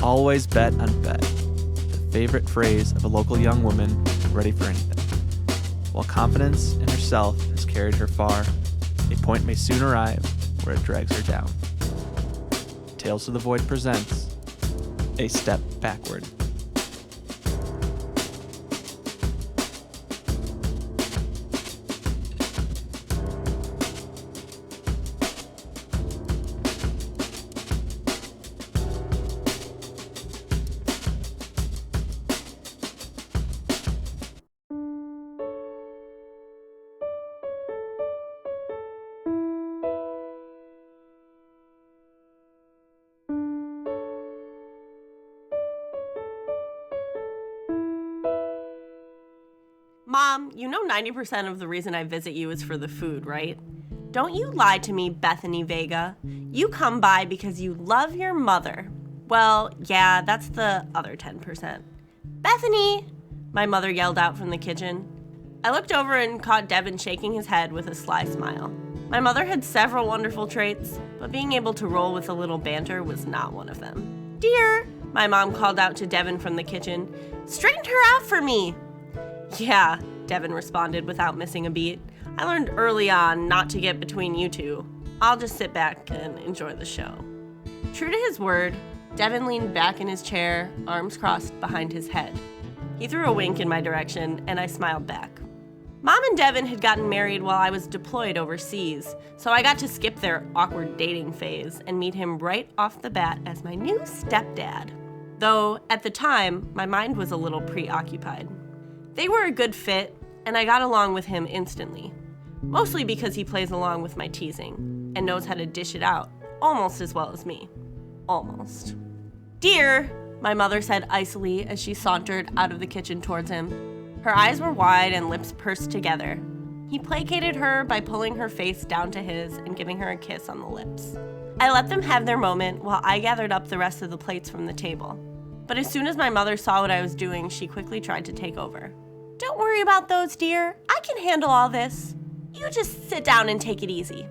Always bet on Bet, the favorite phrase of a local young woman ready for anything. While confidence in herself has carried her far, a point may soon arrive where it drags her down. Tales to the Void presents A Step Backward. Mom, you know 90% of the reason I visit you is for the food, right? Don't you lie to me, Bethany Vega. You come by because you love your mother. Well, yeah, that's the other 10%. Bethany! My mother yelled out from the kitchen. I looked over and caught Devin shaking his head with a sly smile. My mother had several wonderful traits, but being able to roll with a little banter was not one of them. Dear, my mom called out to Devin from the kitchen, straighten her out for me. Yeah, Devin responded without missing a beat. I learned early on not to get between you two. I'll just sit back and enjoy the show. True to his word, Devin leaned back in his chair, arms crossed behind his head. He threw a wink in my direction, and I smiled back. Mom and Devin had gotten married while I was deployed overseas, so I got to skip their awkward dating phase and meet him right off the bat as my new stepdad. Though, at the time, my mind was a little preoccupied. They were a good fit, and I got along with him instantly. Mostly because he plays along with my teasing, and knows how to dish it out, almost as well as me. Almost. Dear, my mother said icily as she sauntered out of the kitchen towards him. Her eyes were wide and lips pursed together. He placated her by pulling her face down to his and giving her a kiss on the lips. I let them have their moment while I gathered up the rest of the plates from the table. But as soon as my mother saw what I was doing, she quickly tried to take over. Don't worry about those, dear. I can handle all this. You just sit down and take it easy.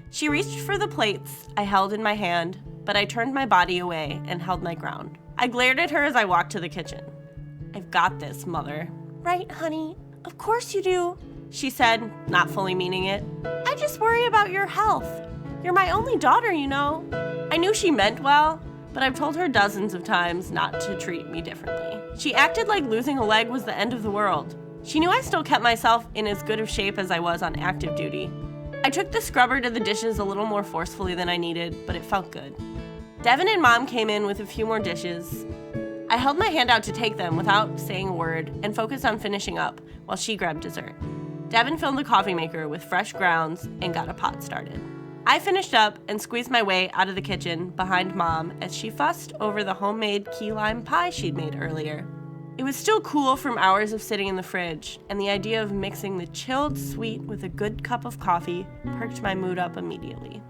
She reached for the plates I held in my hand, but I turned my body away and held my ground. I glared at her as I walked to the kitchen. I've got this, Mother. Right, honey? Of course you do, she said, not fully meaning it. I just worry about your health. You're my only daughter, you know. I knew she meant well, but I've told her dozens of times not to treat me differently. She acted like losing a leg was the end of the world. She knew I still kept myself in as good of shape as I was on active duty. I took the scrubber to the dishes a little more forcefully than I needed, but it felt good. Devin and Mom came in with a few more dishes. I held my hand out to take them without saying a word and focused on finishing up while she grabbed dessert. Devin filled the coffee maker with fresh grounds and got a pot started. I finished up and squeezed my way out of the kitchen behind Mom as she fussed over the homemade key lime pie she'd made earlier. It was still cool from hours of sitting in the fridge, and the idea of mixing the chilled sweet with a good cup of coffee perked my mood up immediately.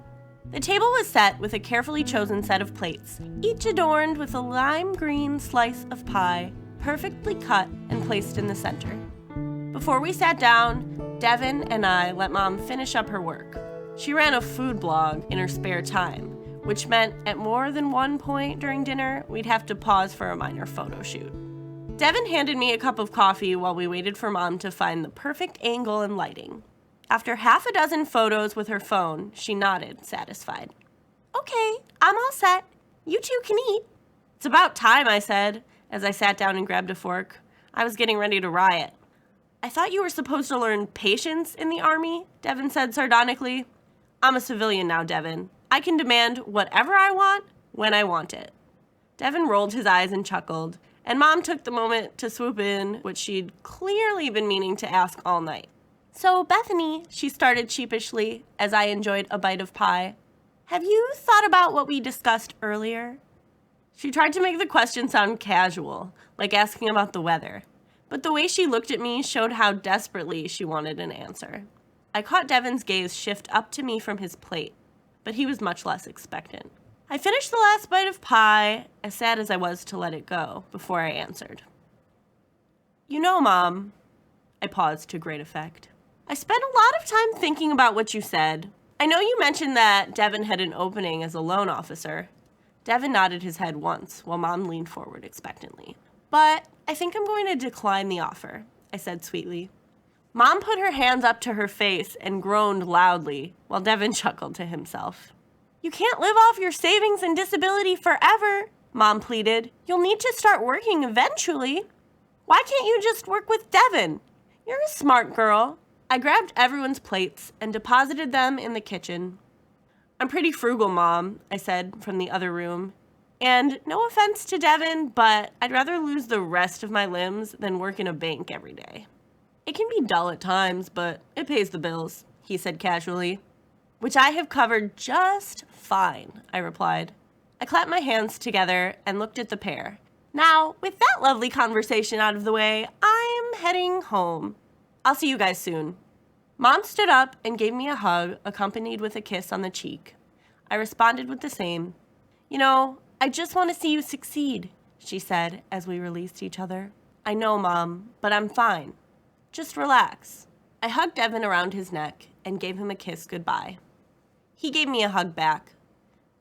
The table was set with a carefully chosen set of plates, each adorned with a lime green slice of pie, perfectly cut and placed in the center. Before we sat down, Devin and I let Mom finish up her work. She ran a food blog in her spare time, which meant at more than one point during dinner, we'd have to pause for a minor photo shoot. Devin handed me a cup of coffee while we waited for Mom to find the perfect angle and lighting. After half a dozen photos with her phone, she nodded, satisfied. Okay, I'm all set. You two can eat. It's about time, I said, as I sat down and grabbed a fork. I was getting ready to riot. I thought you were supposed to learn patience in the Army, Devin said sardonically. I'm a civilian now, Devin. I can demand whatever I want when I want it. Devin rolled his eyes and chuckled, and Mom took the moment to swoop in what she'd clearly been meaning to ask all night. So, Bethany, she started sheepishly as I enjoyed a bite of pie, have you thought about what we discussed earlier? She tried to make the question sound casual, like asking about the weather, but the way she looked at me showed how desperately she wanted an answer. I caught Devin's gaze shift up to me from his plate, but he was much less expectant. I finished the last bite of pie, as sad as I was to let it go, before I answered. You know, Mom, I paused to great effect. I spent a lot of time thinking about what you said. I know you mentioned that Devin had an opening as a loan officer. Devin nodded his head once while Mom leaned forward expectantly. "But I think I'm going to decline the offer," I said sweetly. Mom put her hands up to her face and groaned loudly while Devin chuckled to himself. "You can't live off your savings and disability forever," Mom pleaded. "You'll need to start working eventually. Why can't you just work with Devin? You're a smart girl." I grabbed everyone's plates and deposited them in the kitchen. "I'm pretty frugal, Mom," I said from the other room. "And no offense to Devin, but I'd rather lose the rest of my limbs than work in a bank every day." "It can be dull at times, but it pays the bills," he said casually. "Which I have covered just fine," I replied. I clapped my hands together and looked at the pair. Now, with that lovely conversation out of the way, I'm heading home. I'll see you guys soon. Mom stood up and gave me a hug, accompanied with a kiss on the cheek. I responded with the same. "You know, I just want to see you succeed," she said as we released each other. "I know, Mom, but I'm fine. Just relax." I hugged Devin around his neck and gave him a kiss goodbye. He gave me a hug back.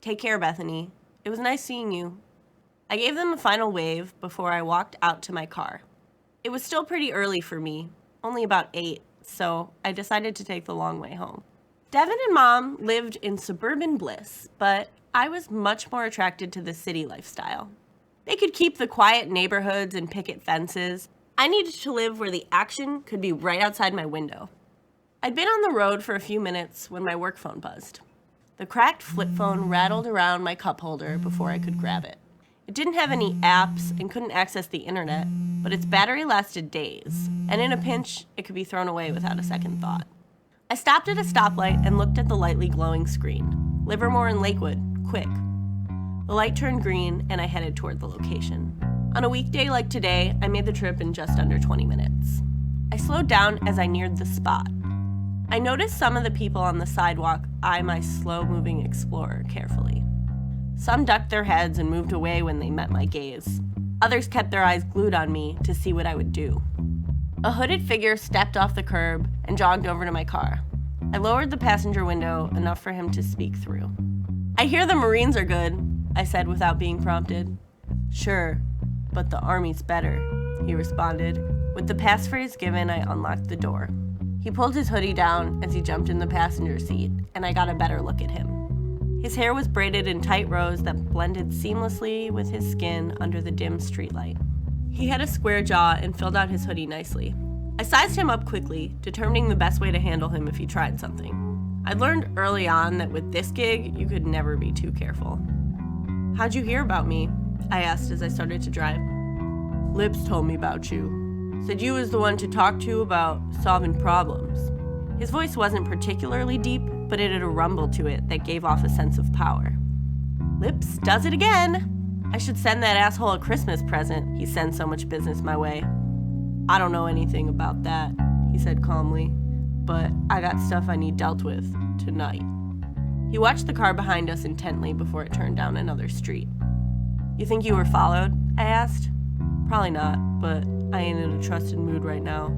"Take care, Bethany. It was nice seeing you." I gave them a final wave before I walked out to my car. It was still pretty early for me, only about 8, so I decided to take the long way home. Devin and Mom lived in suburban bliss, but I was much more attracted to the city lifestyle. They could keep the quiet neighborhoods and picket fences. I needed to live where the action could be right outside my window. I'd been on the road for a few minutes when my work phone buzzed. The cracked flip phone rattled around my cup holder before I could grab it. It didn't have any apps and couldn't access the internet, but its battery lasted days, and in a pinch, it could be thrown away without a second thought. I stopped at a stoplight and looked at the lightly glowing screen. Livermore and Lakewood, quick. The light turned green, and I headed toward the location. On a weekday like today, I made the trip in just under 20 minutes. I slowed down as I neared the spot. I noticed some of the people on the sidewalk eye my slow-moving Explorer carefully. Some ducked their heads and moved away when they met my gaze. Others kept their eyes glued on me to see what I would do. A hooded figure stepped off the curb and jogged over to my car. I lowered the passenger window enough for him to speak through. "I hear the Marines are good," I said without being prompted. "Sure, but the Army's better," he responded. With the passphrase given, I unlocked the door. He pulled his hoodie down as he jumped in the passenger seat, and I got a better look at him. His hair was braided in tight rows that blended seamlessly with his skin under the dim streetlight. He had a square jaw and filled out his hoodie nicely. I sized him up quickly, determining the best way to handle him if he tried something. I'd learned early on that with this gig, you could never be too careful. "How'd you hear about me?" I asked as I started to drive. "Lips told me about you. Said you was the one to talk to about solving problems." His voice wasn't particularly deep, but it had a rumble to it that gave off a sense of power. "Lips does it again. I should send that asshole a Christmas present. He sends so much business my way." "I don't know anything about that," he said calmly, "but I got stuff I need dealt with tonight." He watched the car behind us intently before it turned down another street. "You think you were followed?" I asked. "Probably not, but I ain't in a trusted mood right now.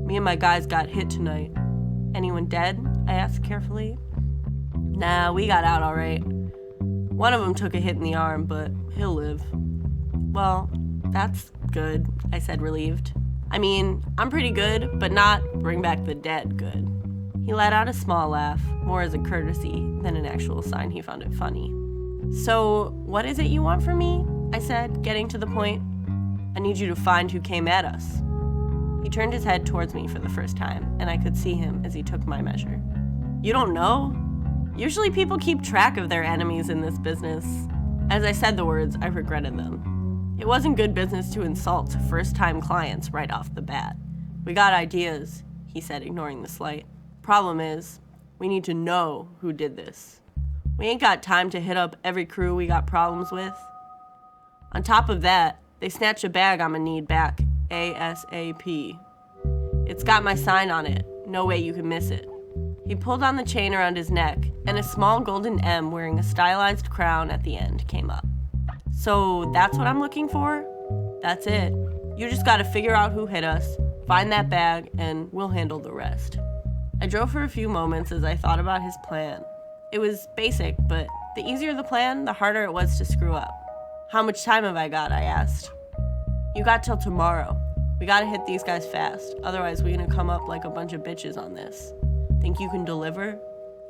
Me and my guys got hit tonight." "Anyone dead?" I asked carefully. "Nah, we got out all right. One of them took a hit in the arm, but he'll live." "Well, that's good," I said, relieved. "I mean, I'm pretty good, but not bring back the dead good." He let out a small laugh, more as a courtesy than an actual sign he found it funny. "So, what is it you want from me?" I said, getting to the point. "I need you to find who came at us." He turned his head towards me for the first time, and I could see him as he took my measure. "You don't know? Usually people keep track of their enemies in this business." As I said the words, I regretted them. It wasn't good business to insult first-time clients right off the bat. "We got ideas," he said, ignoring the slight. "Problem is, we need to know who did this. We ain't got time to hit up every crew we got problems with. On top of that, they snatched a bag I'ma need back ASAP. It's got my sign on it. No way you can miss it." He pulled on the chain around his neck, and a small golden M wearing a stylized crown at the end came up. "So that's what I'm looking for?" "That's it. You just gotta figure out who hit us, find that bag, and we'll handle the rest." I drove for a few moments as I thought about his plan. It was basic, but The easier the plan, the harder it was to screw up. How much time have I got? I asked. You got till tomorrow. We gotta hit these guys fast, otherwise we're gonna come up like a bunch of bitches on this. Think you can deliver?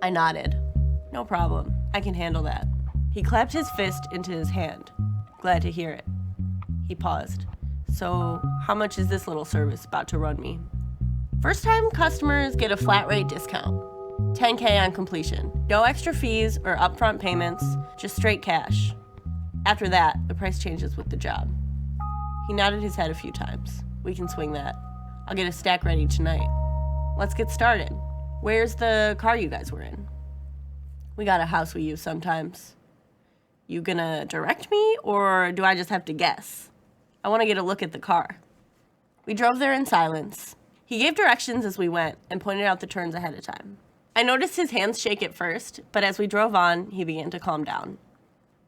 I nodded. No problem, I can handle that. He clapped his fist into his hand. Glad to hear it. He paused. So, how much is this little service about to run me? First time customers get a flat rate discount. $10K on completion. No extra fees or upfront payments, just straight cash. After that, the price changes with the job. He nodded his head a few times. We can swing that. I'll get a stack ready tonight. Let's get started. Where's the car you guys were in? We got a house we use sometimes. You gonna direct me, or do I just have to guess? I want to get a look at the car. We drove there in silence. He gave directions as we went and pointed out the turns ahead of time. I noticed his hands shake at first, but as we drove on, he began to calm down.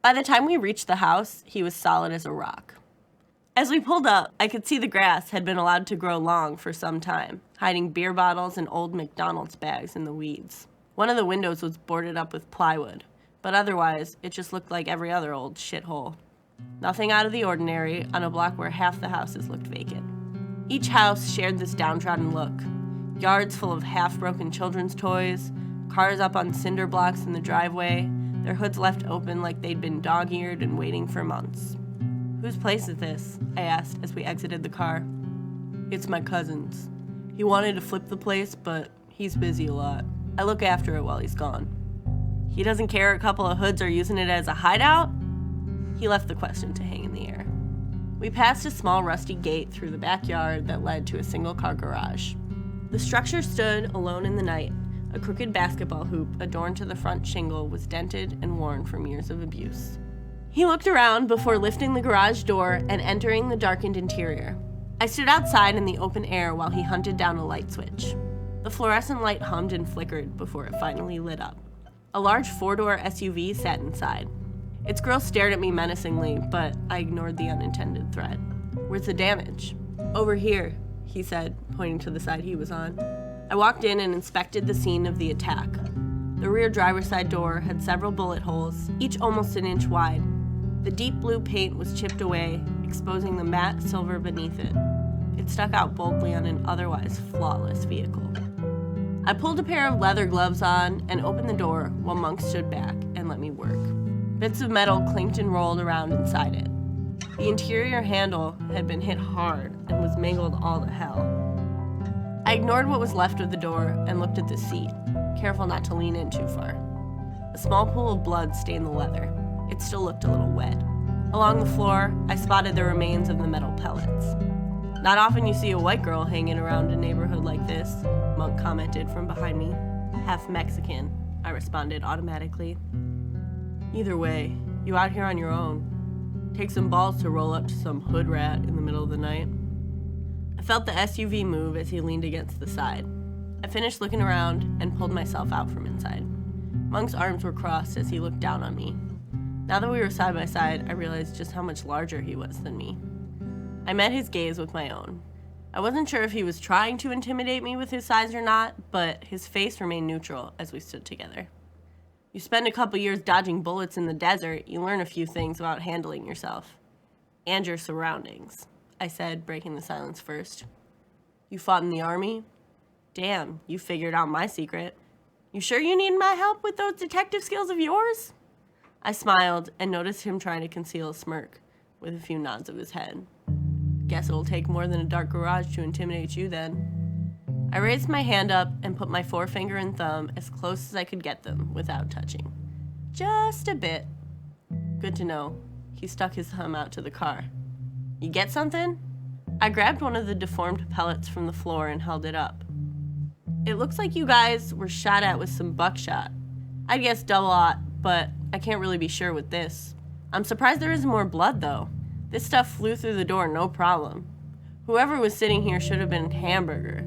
By the time we reached the house, he was solid as a rock. As we pulled up, I could see the grass had been allowed to grow long for some time, hiding beer bottles and old McDonald's bags in the weeds. One of the windows was boarded up with plywood, but otherwise, it just looked like every other old shithole. Nothing out of the ordinary on a block where half the houses looked vacant. Each house shared this downtrodden look. Yards full of half-broken children's toys, cars up on cinder blocks in the driveway, their hoods left open like they'd been dog-eared and waiting for months. Whose place is this? I asked as we exited the car. It's my cousin's. He wanted to flip the place, but he's busy a lot. I look after it while he's gone. He doesn't care a couple of hoods are using it as a hideout? He left the question to hang in the air. We passed a small rusty gate through the backyard that led to a single-car garage. The structure stood alone in the night. A crooked basketball hoop adorned to the front shingle was dented and worn from years of abuse. He looked around before lifting the garage door and entering the darkened interior. I stood outside in the open air while he hunted down a light switch. The fluorescent light hummed and flickered before it finally lit up. A large four-door SUV sat inside. Its grille stared at me menacingly, but I ignored the unintended threat. Where's the damage? Over here, he said, pointing to the side he was on. I walked in and inspected the scene of the attack. The rear driver's side door had several bullet holes, each almost an inch wide. The deep blue paint was chipped away, exposing the matte silver beneath it. It stuck out boldly on an otherwise flawless vehicle. I pulled a pair of leather gloves on and opened the door while Monk stood back and let me work. Bits of metal clinked and rolled around inside it. The interior handle had been hit hard and was mangled all to hell. I ignored what was left of the door and looked at the seat, careful not to lean in too far. A small pool of blood stained the leather. It still looked a little wet. Along the floor, I spotted the remains of the metal pellets. Not often you see a white girl hanging around a neighborhood like this, Monk commented from behind me. Half Mexican, I responded automatically. Either way, you out here on your own. Take some balls to roll up to some hood rat in the middle of the night. I felt the SUV move as he leaned against the side. I finished looking around and pulled myself out from inside. Monk's arms were crossed as he looked down on me. Now that we were side by side, I realized just how much larger he was than me. I met his gaze with my own. I wasn't sure if he was trying to intimidate me with his size or not, but his face remained neutral as we stood together. You spend a couple years dodging bullets in the desert, you learn a few things about handling yourself. And your surroundings, I said, breaking the silence first. You fought in the army? Damn, you figured out my secret. You sure you need my help with those detective skills of yours? I smiled and noticed him trying to conceal a smirk, with a few nods of his head. Guess it'll take more than a dark garage to intimidate you then. I raised my hand up and put my forefinger and thumb as close as I could get them without touching. Just a bit. Good to know. He stuck his thumb out to the car. You get something? I grabbed one of the deformed pellets from the floor and held it up. It looks like you guys were shot at with some buckshot. I'd guess double-aught, but I can't really be sure with this. I'm surprised there isn't more blood, though. This stuff flew through the door, no problem. Whoever was sitting here should have been Hamburger.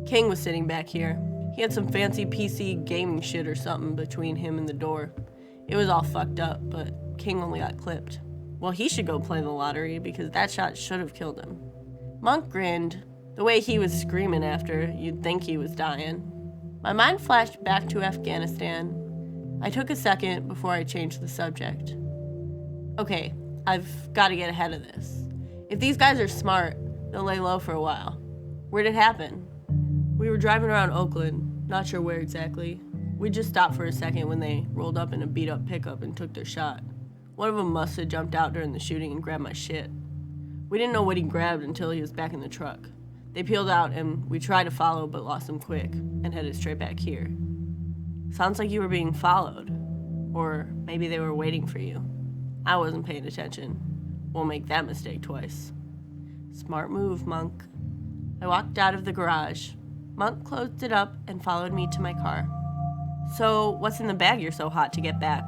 King was sitting back here. He had some fancy PC gaming shit or something between him and the door. It was all fucked up, but King only got clipped. Well, he should go play the lottery because that shot should have killed him. Monk grinned. The way he was screaming after, you'd think he was dying. My mind flashed back to Afghanistan. I took a second before I changed the subject. Okay, I've got to get ahead of this. If these guys are smart, they'll lay low for a while. Where'd it happen? We were driving around Oakland, not sure where exactly. We just stopped for a second when they rolled up in a beat-up pickup and took their shot. One of them must have jumped out during the shooting and grabbed my shit. We didn't know what he grabbed until he was back in the truck. They peeled out and we tried to follow but lost him quick and headed straight back here. Sounds like you were being followed. Or maybe they were waiting for you. I wasn't paying attention. Won't make that mistake twice. Smart move, Monk. I walked out of the garage. Monk closed it up and followed me to my car. So, what's in the bag you're so hot to get back?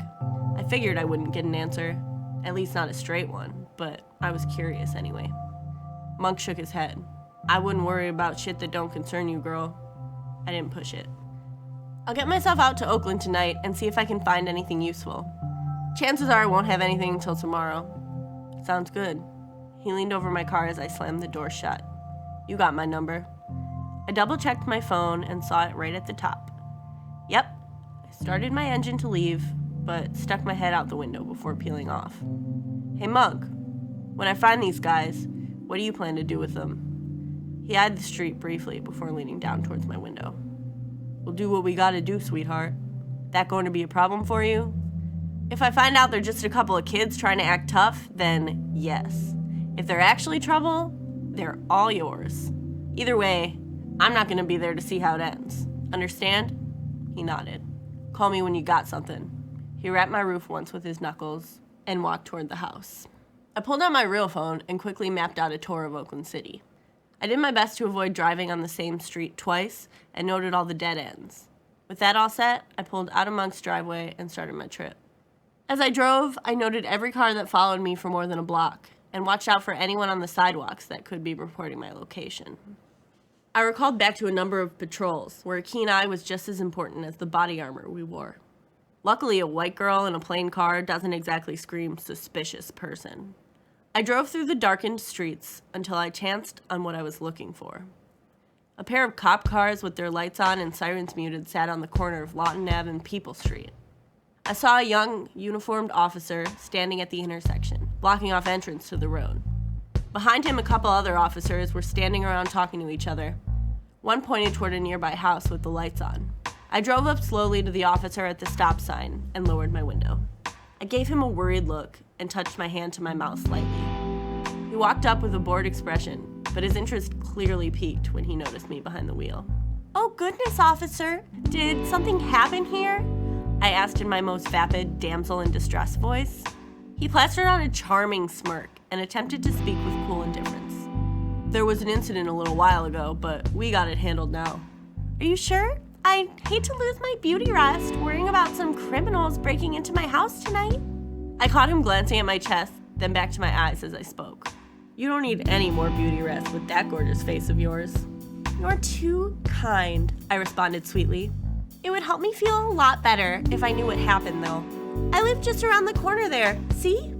I figured I wouldn't get an answer. At least not a straight one, but I was curious anyway. Monk shook his head. I wouldn't worry about shit that don't concern you, girl. I didn't push it. I'll get myself out to Oakland tonight and see if I can find anything useful. Chances are I won't have anything until tomorrow. Sounds good. He leaned over my car as I slammed the door shut. You got my number. I double-checked my phone and saw it right at the top. Yep. I started my engine to leave, but stuck my head out the window before peeling off. Hey, Monk. When I find these guys, what do you plan to do with them? He eyed the street briefly before leaning down towards my window. We'll do what we gotta do, sweetheart. That going to be a problem for you? If I find out they're just a couple of kids trying to act tough, then yes. If they're actually trouble, they're all yours. Either way, I'm not gonna be there to see how it ends. Understand? He nodded. Call me when you got something. He rapped my roof once with his knuckles and walked toward the house. I pulled out my real phone and quickly mapped out a tour of Oakland City. I did my best to avoid driving on the same street twice and noted all the dead ends. With that all set, I pulled out of Monk's driveway and started my trip. As I drove, I noted every car that followed me for more than a block and watched out for anyone on the sidewalks that could be reporting my location. I recalled back to a number of patrols where a keen eye was just as important as the body armor we wore. Luckily, a white girl in a plain car doesn't exactly scream suspicious person. I drove through the darkened streets until I chanced on what I was looking for. A pair of cop cars with their lights on and sirens muted sat on the corner of Lawton Ave and People Street. I saw a young, uniformed officer standing at the intersection, blocking off entrance to the road. Behind him, a couple other officers were standing around talking to each other. One pointed toward a nearby house with the lights on. I drove up slowly to the officer at the stop sign and lowered my window. I gave him a worried look and touched my hand to my mouth slightly. He walked up with a bored expression, but his interest clearly peaked when he noticed me behind the wheel. Oh goodness, officer, did something happen here? I asked in my most vapid, damsel in distress voice. He plastered on a charming smirk and attempted to speak with cool indifference. There was an incident a little while ago, but we got it handled now. Are you sure? I'd hate to lose my beauty rest worrying about some criminals breaking into my house tonight. I caught him glancing at my chest, then back to my eyes as I spoke. You don't need any more beauty rest with that gorgeous face of yours. You're too kind, I responded sweetly. It would help me feel a lot better if I knew what happened, though. I live just around the corner there, see?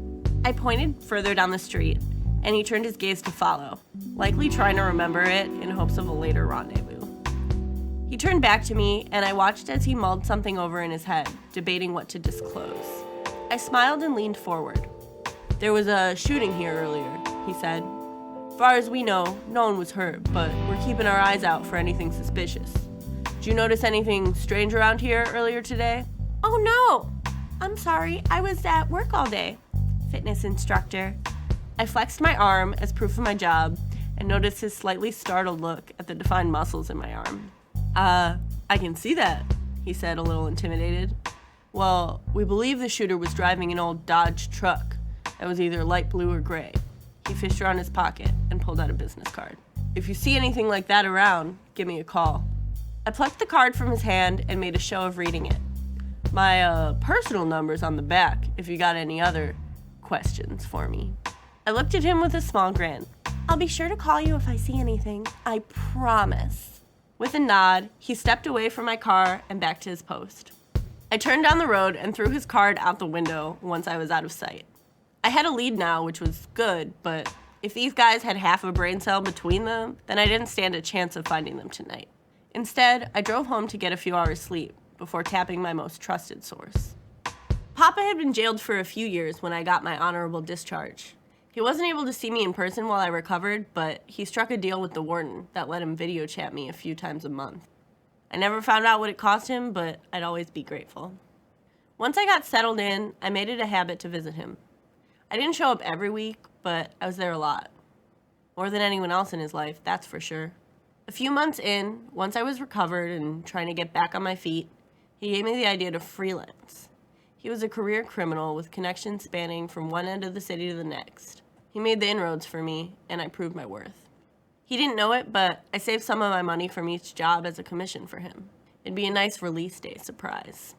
I pointed further down the street, and he turned his gaze to follow, likely trying to remember it in hopes of a later rendezvous. He turned back to me, and I watched as he mulled something over in his head, debating what to disclose. I smiled and leaned forward. There was a shooting here earlier, he said. Far as we know, no one was hurt, but we're keeping our eyes out for anything suspicious. Did you notice anything strange around here earlier today? Oh no! I'm sorry, I was at work all day. Fitness instructor. I flexed my arm as proof of my job and noticed his slightly startled look at the defined muscles in my arm. I can see that, he said, a little intimidated. Well, we believe the shooter was driving an old Dodge truck that was either light blue or gray. He fished around his pocket and pulled out a business card. If you see anything like that around, give me a call. I plucked the card from his hand and made a show of reading it. My personal number's on the back if you got any other questions for me. I looked at him with a small grin. I'll be sure to call you if I see anything. I promise. With a nod, he stepped away from my car and back to his post. I turned down the road and threw his card out the window once I was out of sight. I had a lead now, which was good, but if these guys had half a brain cell between them, then I didn't stand a chance of finding them tonight. Instead, I drove home to get a few hours sleep before tapping my most trusted source. Papa had been jailed for a few years when I got my honorable discharge. He wasn't able to see me in person while I recovered, but he struck a deal with the warden that let him video chat me a few times a month. I never found out what it cost him, but I'd always be grateful. Once I got settled in, I made it a habit to visit him. I didn't show up every week, but I was there a lot. More than anyone else in his life, that's for sure. A few months in, once I was recovered and trying to get back on my feet, he gave me the idea to freelance. He was a career criminal with connections spanning from one end of the city to the next. He made the inroads for me, and I proved my worth. He didn't know it, but I saved some of my money from each job as a commission for him. It'd be a nice release day surprise.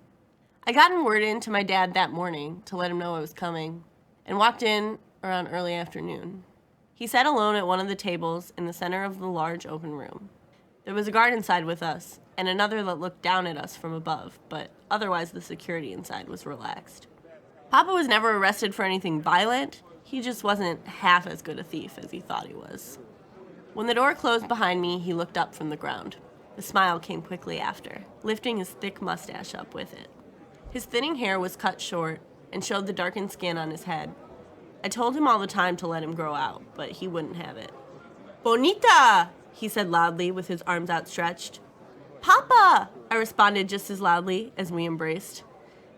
I gotten word in to my dad that morning to let him know I was coming, and walked in around early afternoon. He sat alone at one of the tables in the center of the large open room. There was a guard inside with us, and another that looked down at us from above, but otherwise the security inside was relaxed. Papa was never arrested for anything violent. He just wasn't half as good a thief as he thought he was. When the door closed behind me, he looked up from the ground. The smile came quickly after, lifting his thick mustache up with it. His thinning hair was cut short and showed the darkened skin on his head. I told him all the time to let him grow out, but he wouldn't have it. "Bonita!" he said loudly with his arms outstretched. "Papa!" I responded just as loudly as we embraced.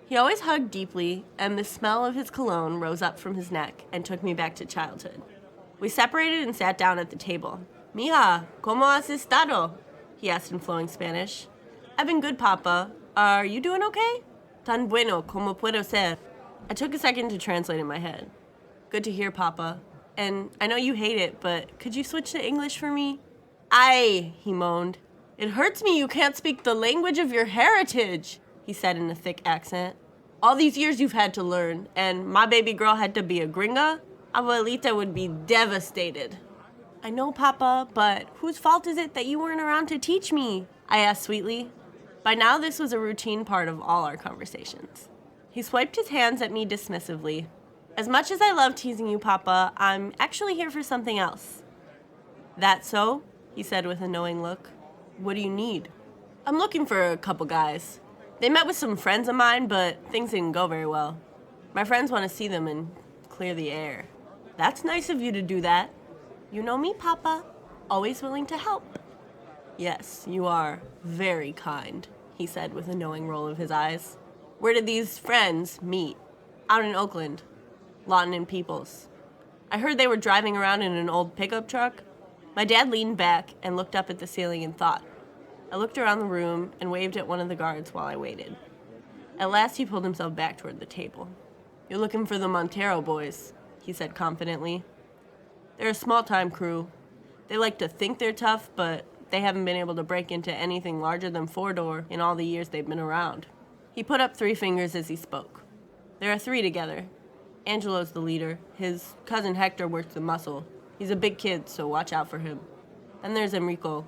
He always hugged deeply, and the smell of his cologne rose up from his neck and took me back to childhood. We separated and sat down at the table. "Mija, ¿cómo has estado?" he asked in flowing Spanish. "I've been good, Papa. Are you doing okay?" "Tan bueno como puedo ser." I took a second to translate in my head. "Good to hear, Papa. And I know you hate it, but could you switch to English for me?" "Ay," he moaned. "It hurts me you can't speak the language of your heritage," he said in a thick accent. "All these years you've had to learn, and my baby girl had to be a gringa? Abuelita would be devastated." "I know, Papa, but whose fault is it that you weren't around to teach me?" I asked sweetly. By now this was a routine part of all our conversations. He swiped his hands at me dismissively. "As much as I love teasing you, Papa, I'm actually here for something else." "That so?" he said with a knowing look. "What do you need?" "I'm looking for a couple guys. They met with some friends of mine, but things didn't go very well. My friends want to see them and clear the air." "That's nice of you to do that." "You know me, Papa. Always willing to help." "Yes, you are very kind," he said with a knowing roll of his eyes. "Where did these friends meet?" "Out in Oakland. Lawton and Peoples. I heard they were driving around in an old pickup truck." My dad leaned back and looked up at the ceiling in thought. I looked around the room and waved at one of the guards while I waited. At last he pulled himself back toward the table. "You're looking for the Montero boys," he said confidently. "They're a small-time crew. They like to think they're tough, but they haven't been able to break into anything larger than four-door in all the years they've been around." He put up 3 fingers as he spoke. "There are 3 together. Angelo's the leader. His cousin Hector works the muscle. He's a big kid, so watch out for him. Then there's Enrico.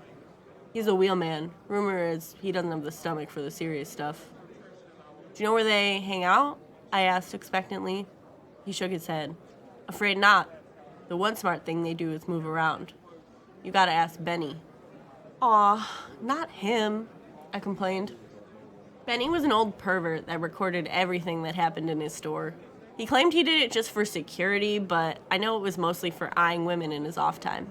He's a wheelman. Rumor is he doesn't have the stomach for the serious stuff." "Do you know where they hang out?" I asked expectantly. He shook his head. "Afraid not. The one smart thing they do is move around. You gotta ask Benny." "Aw, not him," I complained. Benny was an old pervert that recorded everything that happened in his store. He claimed he did it just for security, but I know it was mostly for eyeing women in his off time.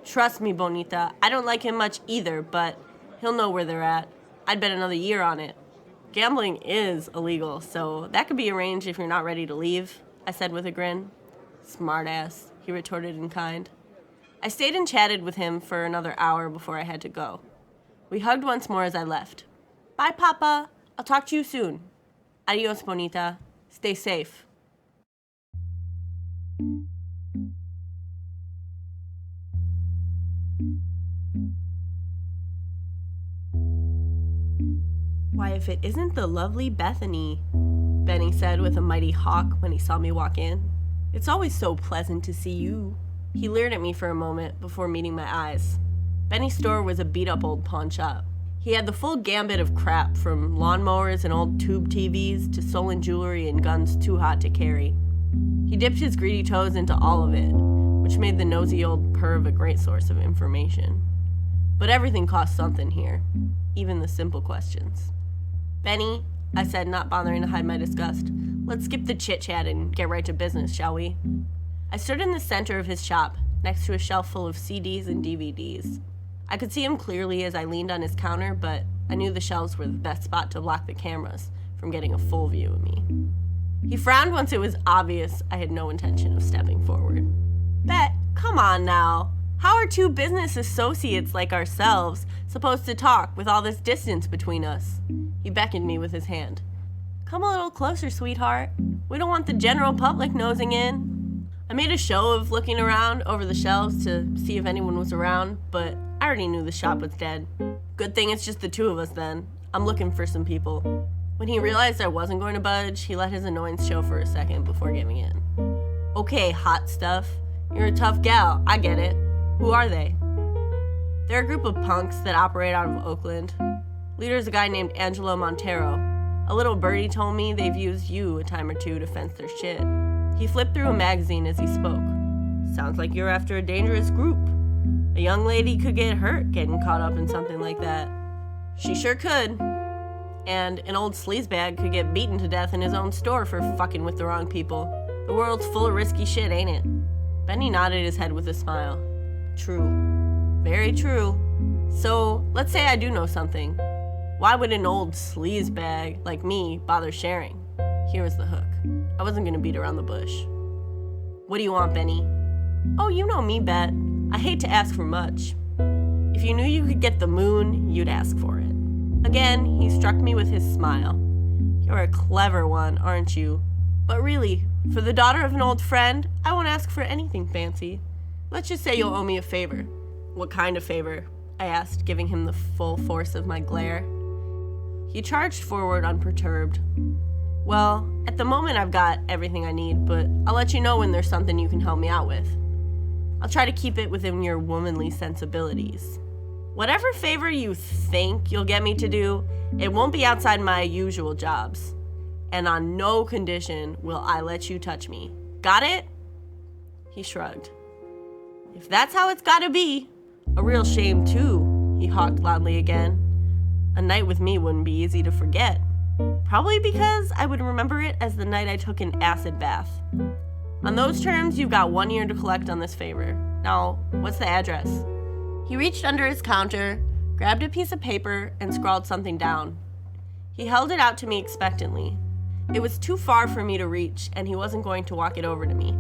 "Trust me, Bonita, I don't like him much either, but he'll know where they're at. I'd bet another year on it." "Gambling is illegal, so that could be arranged if you're not ready to leave," I said with a grin. "Smartass," he retorted in kind. I stayed and chatted with him for another hour before I had to go. We hugged once more as I left. "Bye, Papa. I'll talk to you soon." "Adios, Bonita. Stay safe." "Why, if it isn't the lovely Bethany," Benny said with a mighty hawk when he saw me walk in. "It's always so pleasant to see you." He leered at me for a moment before meeting my eyes. Benny's store was a beat-up old pawn shop. He had the full gambit of crap, from lawnmowers and old tube TVs to stolen jewelry and guns too hot to carry. He dipped his greedy toes into all of it, which made the nosy old perv a great source of information. But everything cost something here, even the simple questions. Benny, I said, not bothering to hide my disgust, let's skip the chit-chat and get right to business, shall we? I stood in the center of his shop, next to a shelf full of CDs and DVDs. I could see him clearly as I leaned on his counter, but I knew the shelves were the best spot to block the cameras from getting a full view of me. He frowned once it was obvious I had no intention of stepping forward. Bet, come on now. How are two business associates like ourselves supposed to talk with all this distance between us? He beckoned me with his hand. Come a little closer, sweetheart. We don't want the general public nosing in. I made a show of looking around over the shelves to see if anyone was around, but I already knew the shop was dead. Good thing it's just the two of us then. I'm looking for some people. When he realized I wasn't going to budge, he let his annoyance show for a second before giving in. Okay, hot stuff. You're a tough gal, I get it. Who are they? They're a group of punks that operate out of Oakland. Leader's a guy named Angelo Montero. A little birdie told me they've used you a time or two to fence their shit. He flipped through a magazine as he spoke. Sounds like you're after a dangerous group. A young lady could get hurt getting caught up in something like that. She sure could. And an old sleazebag could get beaten to death in his own store for fucking with the wrong people. The world's full of risky shit, ain't it? Benny nodded his head with a smile. True. Very true. So, let's say I do know something. Why would an old sleazebag like me bother sharing? Here was the hook. I wasn't gonna beat around the bush. What do you want, Benny? Oh, you know me, Bet. I hate to ask for much. If you knew you could get the moon, you'd ask for it. Again, he struck me with his smile. You're a clever one, aren't you? But really, for the daughter of an old friend, I won't ask for anything fancy. Let's just say you'll owe me a favor. What kind of favor? I asked, giving him the full force of my glare. He charged forward unperturbed. Well, at the moment I've got everything I need, but I'll let you know when there's something you can help me out with. I'll try to keep it within your womanly sensibilities. Whatever favor you think you'll get me to do, it won't be outside my usual jobs. And on no condition will I let you touch me. Got it? He shrugged. If that's how it's gotta be. A real shame, too, he hawked loudly again. A night with me wouldn't be easy to forget. Probably because I would remember it as the night I took an acid bath. On those terms, you've got 1 year to collect on this favor. Now, what's the address? He reached under his counter, grabbed a piece of paper, and scrawled something down. He held it out to me expectantly. It was too far for me to reach, and he wasn't going to walk it over to me.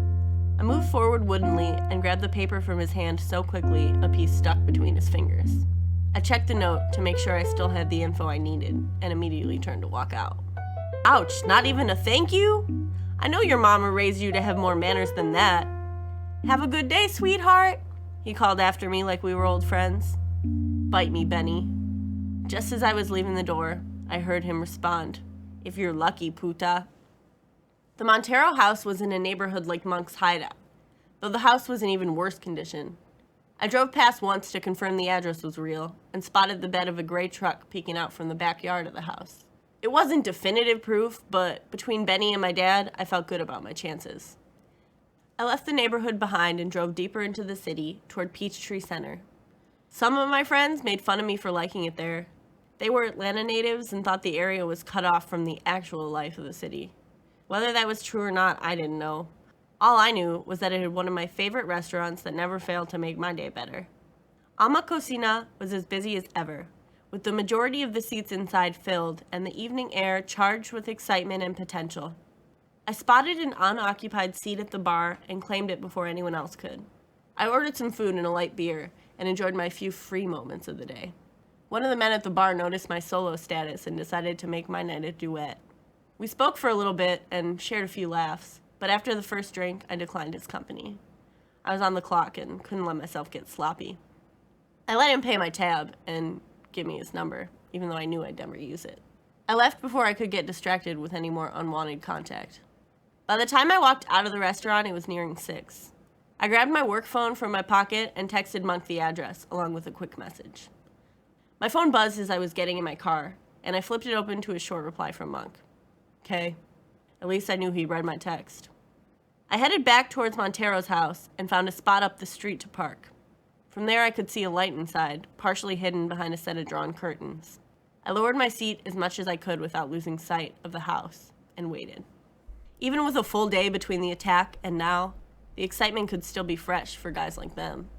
I moved forward woodenly and grabbed the paper from his hand so quickly a piece stuck between his fingers. I checked the note to make sure I still had the info I needed and immediately turned to walk out. Ouch, not even a thank you? I know your mama raised you to have more manners than that. Have a good day, sweetheart, he called after me like we were old friends. Bite me, Benny. Just as I was leaving the door, I heard him respond, if you're lucky, puta. The Montero house was in a neighborhood like Monk's Hideout, though the house was in even worse condition. I drove past once to confirm the address was real and spotted the bed of a gray truck peeking out from the backyard of the house. It wasn't definitive proof, but between Benny and my dad, I felt good about my chances. I left the neighborhood behind and drove deeper into the city toward Peachtree Center. Some of my friends made fun of me for liking it there. They were Atlanta natives and thought the area was cut off from the actual life of the city. Whether that was true or not, I didn't know. All I knew was that it had one of my favorite restaurants that never failed to make my day better. Alma Cocina was as busy as ever, with the majority of the seats inside filled and the evening air charged with excitement and potential. I spotted an unoccupied seat at the bar and claimed it before anyone else could. I ordered some food and a light beer and enjoyed my few free moments of the day. One of the men at the bar noticed my solo status and decided to make my night a duet. We spoke for a little bit and shared a few laughs, but after the first drink, I declined his company. I was on the clock and couldn't let myself get sloppy. I let him pay my tab and give me his number, even though I knew I'd never use it. I left before I could get distracted with any more unwanted contact. By the time I walked out of the restaurant, it was nearing 6. I grabbed my work phone from my pocket and texted Monk the address, along with a quick message. My phone buzzed as I was getting in my car, and I flipped it open to a short reply from Monk. Okay. At least I knew he'd read my text. I headed back towards Montero's house and found a spot up the street to park. From there I could see a light inside, partially hidden behind a set of drawn curtains. I lowered my seat as much as I could without losing sight of the house and waited. Even with a full day between the attack and now, the excitement could still be fresh for guys like them.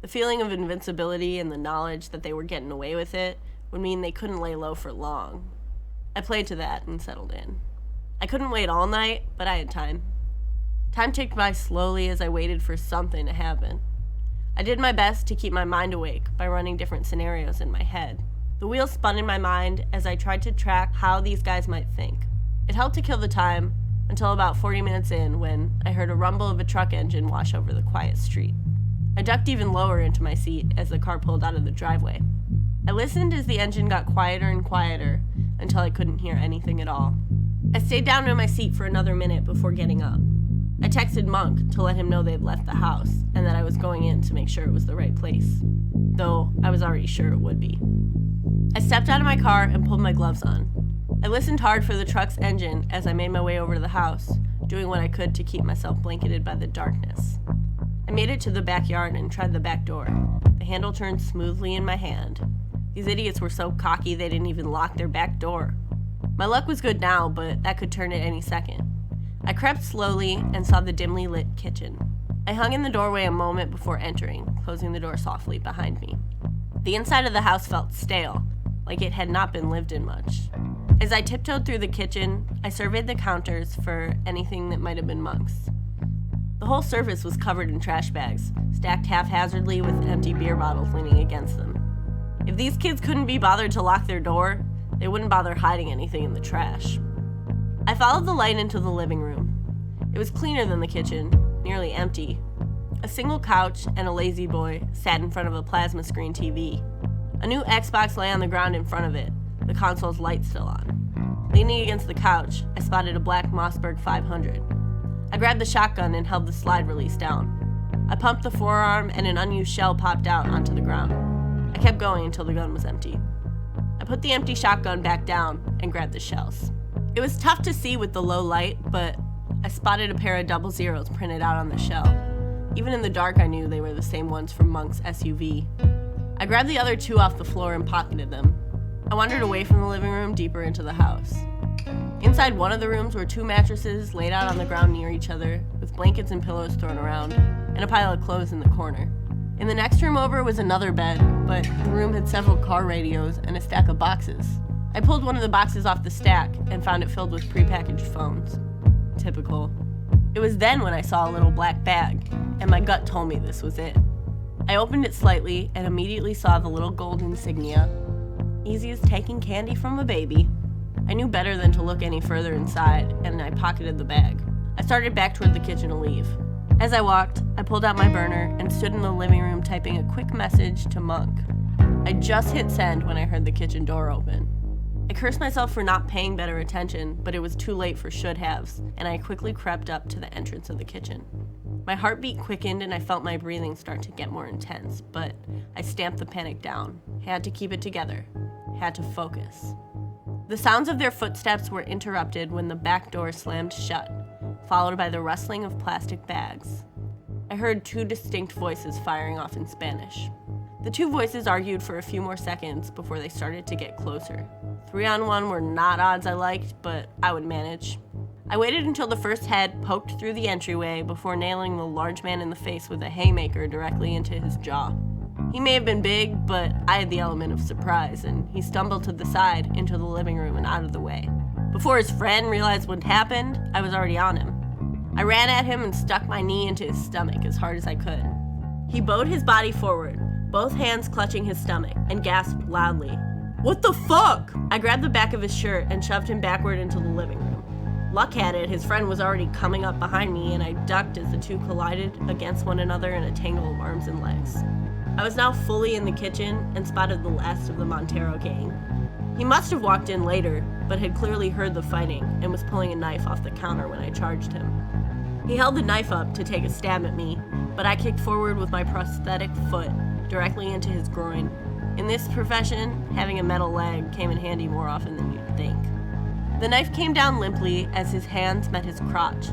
The feeling of invincibility and the knowledge that they were getting away with it would mean they couldn't lay low for long. I played to that and settled in. I couldn't wait all night, but I had time. Time ticked by slowly as I waited for something to happen. I did my best to keep my mind awake by running different scenarios in my head. The wheels spun in my mind as I tried to track how these guys might think. It helped to kill the time until about 40 minutes in when I heard a rumble of a truck engine wash over the quiet street. I ducked even lower into my seat as the car pulled out of the driveway. I listened as the engine got quieter and quieter until I couldn't hear anything at all. I stayed down in my seat for another minute before getting up. I texted Monk to let him know they'd left the house and that I was going in to make sure it was the right place, though I was already sure it would be. I stepped out of my car and pulled my gloves on. I listened hard for the truck's engine as I made my way over to the house, doing what I could to keep myself blanketed by the darkness. I made it to the backyard and tried the back door. The handle turned smoothly in my hand. These idiots were so cocky they didn't even lock their back door. My luck was good now, but that could turn at any second. I crept slowly and saw the dimly lit kitchen. I hung in the doorway a moment before entering, closing the door softly behind me. The inside of the house felt stale, like it had not been lived in much. As I tiptoed through the kitchen, I surveyed the counters for anything that might have been Monk's. The whole surface was covered in trash bags, stacked haphazardly with empty beer bottles leaning against them. If these kids couldn't be bothered to lock their door, they wouldn't bother hiding anything in the trash. I followed the light into the living room. It was cleaner than the kitchen, nearly empty. A single couch and a lazy boy sat in front of a plasma screen TV. A new Xbox lay on the ground in front of it, the console's light still on. Leaning against the couch, I spotted a black Mossberg 500. I grabbed the shotgun and held the slide release down. I pumped the forearm and an unused shell popped out onto the ground. I kept going until the gun was empty. I put the empty shotgun back down and grabbed the shells. It was tough to see with the low light, but I spotted a pair of 00s printed out on the shell. Even in the dark, I knew they were the same ones from Monk's SUV. I grabbed the other two off the floor and pocketed them. I wandered away from the living room deeper into the house. Inside one of the rooms were two mattresses laid out on the ground near each other, with blankets and pillows thrown around, and a pile of clothes in the corner. In the next room over was another bed, but the room had several car radios and a stack of boxes. I pulled one of the boxes off the stack and found it filled with prepackaged phones. Typical. It was then when I saw a little black bag, and my gut told me this was it. I opened it slightly and immediately saw the little gold insignia. Easy as taking candy from a baby. I knew better than to look any further inside, and I pocketed the bag. I started back toward the kitchen to leave. As I walked, I pulled out my burner and stood in the living room typing a quick message to Monk. I just hit send when I heard the kitchen door open. I cursed myself for not paying better attention, but it was too late for should-haves, and I quickly crept up to the entrance of the kitchen. My heartbeat quickened and I felt my breathing start to get more intense, but I stamped the panic down. Had to keep it together. Had to focus. The sounds of their footsteps were interrupted when the back door slammed shut, followed by the rustling of plastic bags. I heard two distinct voices firing off in Spanish. The two voices argued for a few more seconds before they started to get closer. 3-on-1 were not odds I liked, but I would manage. I waited until the first head poked through the entryway before nailing the large man in the face with a haymaker directly into his jaw. He may have been big, but I had the element of surprise, and he stumbled to the side into the living room and out of the way. Before his friend realized what happened, I was already on him. I ran at him and stuck my knee into his stomach as hard as I could. He bowed his body forward, both hands clutching his stomach, and gasped loudly, "What the fuck?" I grabbed the back of his shirt and shoved him backward into the living room. Luck had it, his friend was already coming up behind me, and I ducked as the two collided against one another in a tangle of arms and legs. I was now fully in the kitchen and spotted the last of the Montero gang. He must have walked in later, but had clearly heard the fighting and was pulling a knife off the counter when I charged him. He held the knife up to take a stab at me, but I kicked forward with my prosthetic foot directly into his groin. In this profession, having a metal leg came in handy more often than you'd think. The knife came down limply as his hands met his crotch.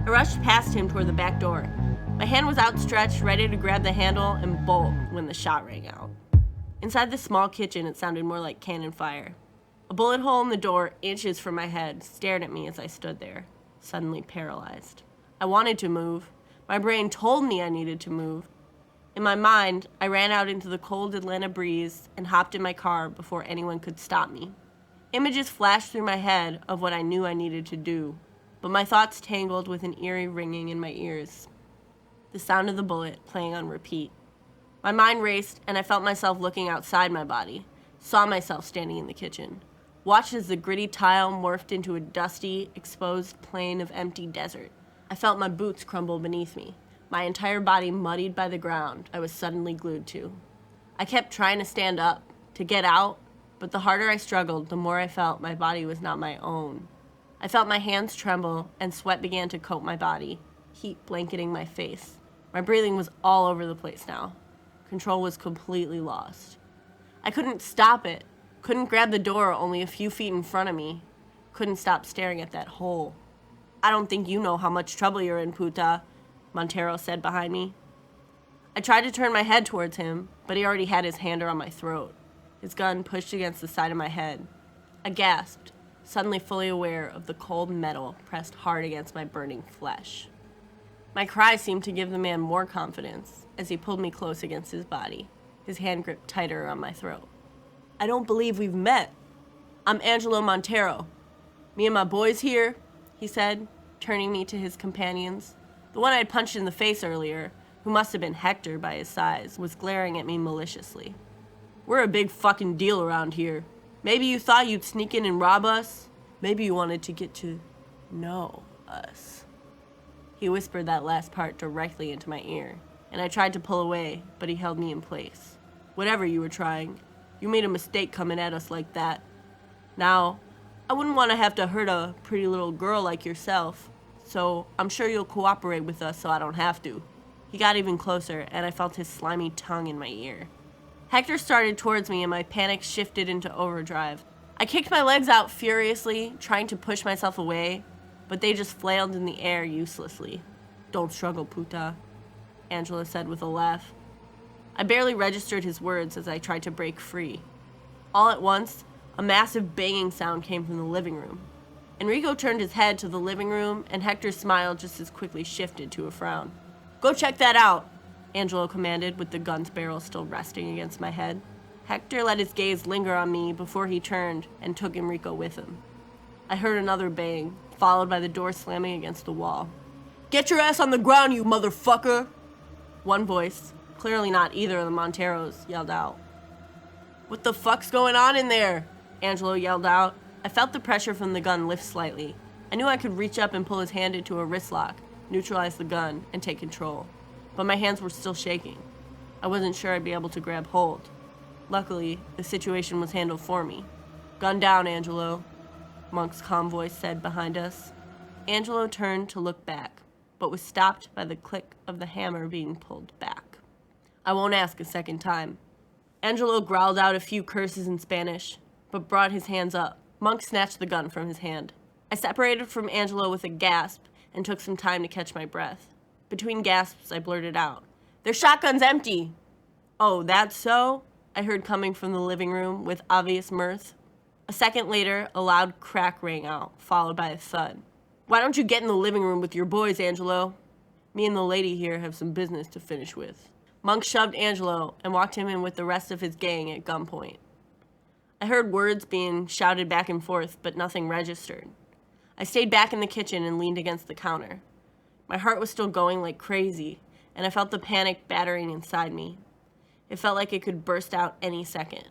I rushed past him toward the back door. My hand was outstretched, ready to grab the handle and bolt when the shot rang out. Inside the small kitchen, it sounded more like cannon fire. A bullet hole in the door, inches from my head, stared at me as I stood there, suddenly paralyzed. I wanted to move. My brain told me I needed to move. In my mind, I ran out into the cold Atlanta breeze and hopped in my car before anyone could stop me. Images flashed through my head of what I knew I needed to do, but my thoughts tangled with an eerie ringing in my ears. The sound of the bullet playing on repeat. My mind raced, and I felt myself looking outside my body, saw myself standing in the kitchen, watched as the gritty tile morphed into a dusty, exposed plain of empty desert. I felt my boots crumble beneath me, my entire body muddied by the ground I was suddenly glued to. I kept trying to stand up, to get out, but the harder I struggled, the more I felt my body was not my own. I felt my hands tremble, and sweat began to coat my body, heat blanketing my face. My breathing was all over the place now. Control was completely lost. I couldn't stop it, couldn't grab the door only a few feet in front of me, couldn't stop staring at that hole. I don't think you know how much trouble you're in, puta, Montero said behind me. I tried to turn my head towards him, but he already had his hand around my throat, his gun pushed against the side of my head. I gasped, suddenly fully aware of the cold metal pressed hard against my burning flesh. My cry seemed to give the man more confidence as he pulled me close against his body, his hand gripped tighter around my throat. I don't believe we've met. I'm Angelo Montero. Me and my boys here, he said, turning me to his companions. The one I'd punched in the face earlier, who must have been Hector by his size, was glaring at me maliciously. We're a big fucking deal around here. Maybe you thought you'd sneak in and rob us. Maybe you wanted to get to know us. He whispered that last part directly into my ear, and I tried to pull away, but he held me in place. Whatever you were trying, you made a mistake coming at us like that. Now, I wouldn't want to have to hurt a pretty little girl like yourself, so I'm sure you'll cooperate with us so I don't have to. He got even closer, and I felt his slimy tongue in my ear. Hector started towards me, and my panic shifted into overdrive. I kicked my legs out furiously, trying to push myself away, but they just flailed in the air uselessly. Don't struggle, puta, Angela said with a laugh. I barely registered his words as I tried to break free. All at once, a massive banging sound came from the living room. Enrico turned his head to the living room, and Hector's smile just as quickly shifted to a frown. Go check that out, Angelo commanded, with the gun's barrel still resting against my head. Hector let his gaze linger on me before he turned and took Enrico with him. I heard another bang, followed by the door slamming against the wall. Get your ass on the ground, you motherfucker! One voice, clearly not either of the Monteros, yelled out. What the fuck's going on in there? Angelo yelled out. I felt the pressure from the gun lift slightly. I knew I could reach up and pull his hand into a wrist lock, neutralize the gun, and take control. But my hands were still shaking. I wasn't sure I'd be able to grab hold. Luckily, the situation was handled for me. Gun down, Angelo, Monk's calm voice said behind us. Angelo turned to look back, but was stopped by the click of the hammer being pulled back. I won't ask a second time. Angelo growled out a few curses in Spanish, but brought his hands up. Monk snatched the gun from his hand. I separated from Angelo with a gasp and took some time to catch my breath. Between gasps, I blurted out, "Their shotgun's empty!" "Oh, that's so?" I heard coming from the living room with obvious mirth. A second later, a loud crack rang out, followed by a thud. "Why don't you get in the living room with your boys, Angelo? Me and the lady here have some business to finish with." Monk shoved Angelo and walked him in with the rest of his gang at gunpoint. I heard words being shouted back and forth, but nothing registered. I stayed back in the kitchen and leaned against the counter. My heart was still going like crazy, and I felt the panic battering inside me. It felt like it could burst out any second.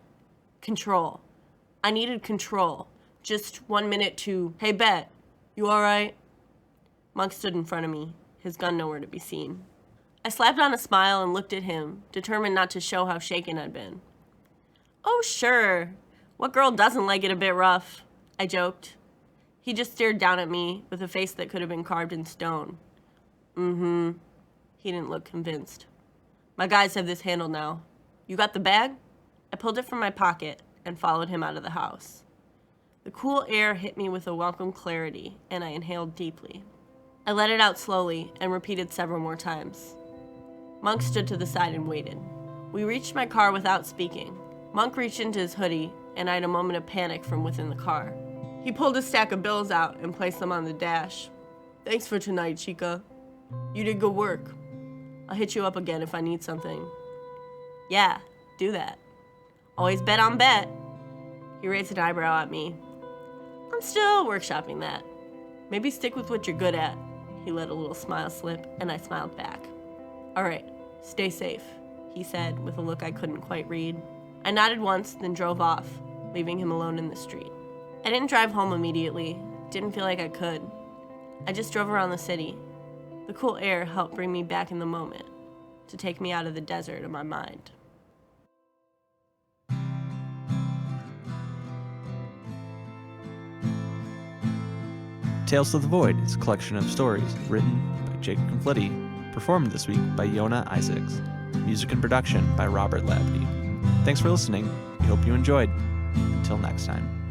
Control. I needed control. Just 1 minute to, "Hey, Bet, you all right?" Monk stood in front of me, his gun nowhere to be seen. I slapped on a smile and looked at him, determined not to show how shaken I'd been. "Oh, sure. What girl doesn't like it a bit rough?" I joked. He just stared down at me with a face that could have been carved in stone. "Mm-hmm." He didn't look convinced. "My guys have this handled now. You got the bag?" I pulled it from my pocket and followed him out of the house. The cool air hit me with a welcome clarity, and I inhaled deeply. I let it out slowly and repeated several more times. Monk stood to the side and waited. We reached my car without speaking. Monk reached into his hoodie and I had a moment of panic from within the car. He pulled a stack of bills out and placed them on the dash. "Thanks for tonight, Chica. You did good work. I'll hit you up again if I need something." "Yeah, do that. Always bet on bet." He raised an eyebrow at me. "I'm still workshopping that. Maybe stick with what you're good at." He let a little smile slip, and I smiled back. "All right, stay safe," he said with a look I couldn't quite read. I nodded once, then drove off, leaving him alone in the street. I didn't drive home immediately. Didn't feel like I could. I just drove around the city. The cool air helped bring me back in the moment, to take me out of the desert of my mind. Tales to the Void is a collection of stories written by Jacob Conflitti, performed this week by Yona Isaacs. Music and production by Robert Labadie. Thanks for listening. We hope you enjoyed. Until next time.